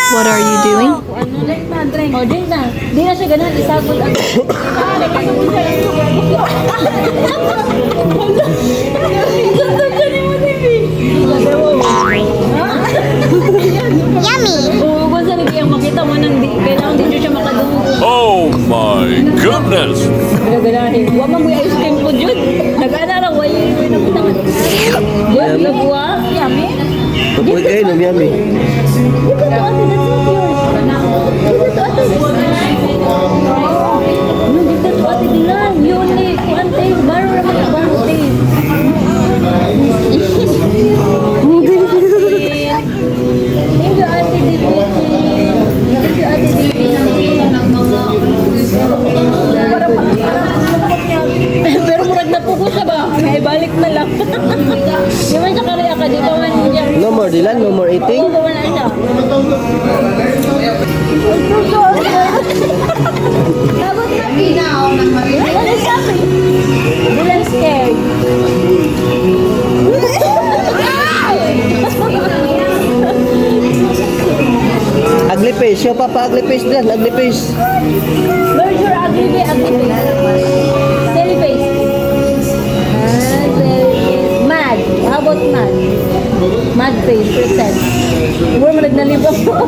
What are you doing? Drink na, drink. Oh, drink na. Di na siya ganun, isagol ang... Yummy! Oo, kung saan yung makita mo nang kailangan din siya makadungo. Oh my goodness! Gaganahin. Huwag mo yung ice cream po dyan. Nag-ana lang, huwag yung nabutangan. Huwag, nagwa. Yummy. Kapag kayo, yummy. Give it to ate, that's not yours. Give it to ate. No, give it to ate Dilan. You only, one taste. Baro naman ka, baro taste. Thank you, ate Dilan. Thank you, ate Dilan. Pero murag na po ko siya ba? May balik na lang. Di man siya kariya ka, di ba man niya? No more Dylan, no more eating. Oo, wala siya. Tapos na pinaw ng Maria. Wala sabi. Dylan scared. Ugly face, show papa ugly face Dylan, ugly face. Where's your ugly face? Ugly face. Silly face. Mad. How about mad? Mad face, pretend. Where mo nagnalibot mo?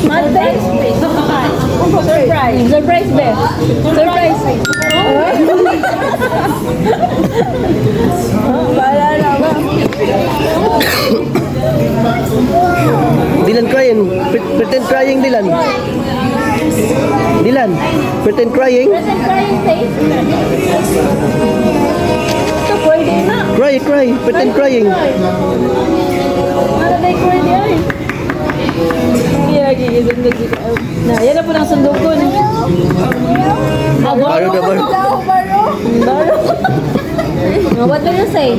Mad face? Surprise. Surprise, be. Surprise. Bahala na ba? Dylan crying, pretend crying Dylan. Dylan, pretend crying. Present crying face. Ito, pwede na. Cry, pretend crying. Para may cry niya eh. Yeah, gigising na dito. Na, yan na po ng sundukon. Baro na baro. Baro. What will you say?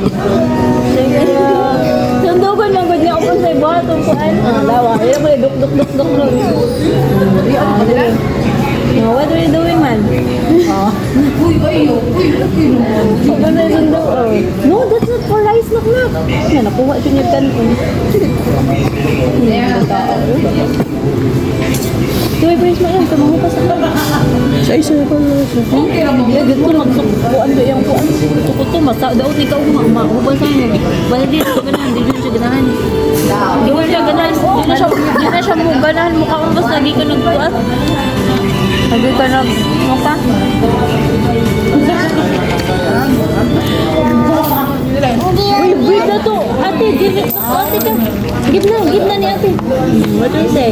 Sundukon lang gud niya ako sa iba itong kuan. Lawa. Yan mo duk-duk-duk-duk lang. No, what are you doing, man? No, that's not for rice, nak. Yan, nakuha siya niya kanon. Tuwi, Prince mo yan. Tumango ka sa Sa isa pa. yeah, dito magsukpuan ba yung kuan. Tukot to, masa daw ni ka uban sa inyo. Wala din siya ganahan, di din siya ganahan. Di mo siya ganahan, di na siya mo ganahan. Mukha kang basta di ka nagkuat. Lagi ka nag, mukha. Uy, breed na to. Ate, give it. Ate ka. Give na ni ate. What do you say?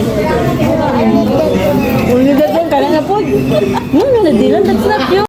Uy, nagdadang ka na po. No, that's not you.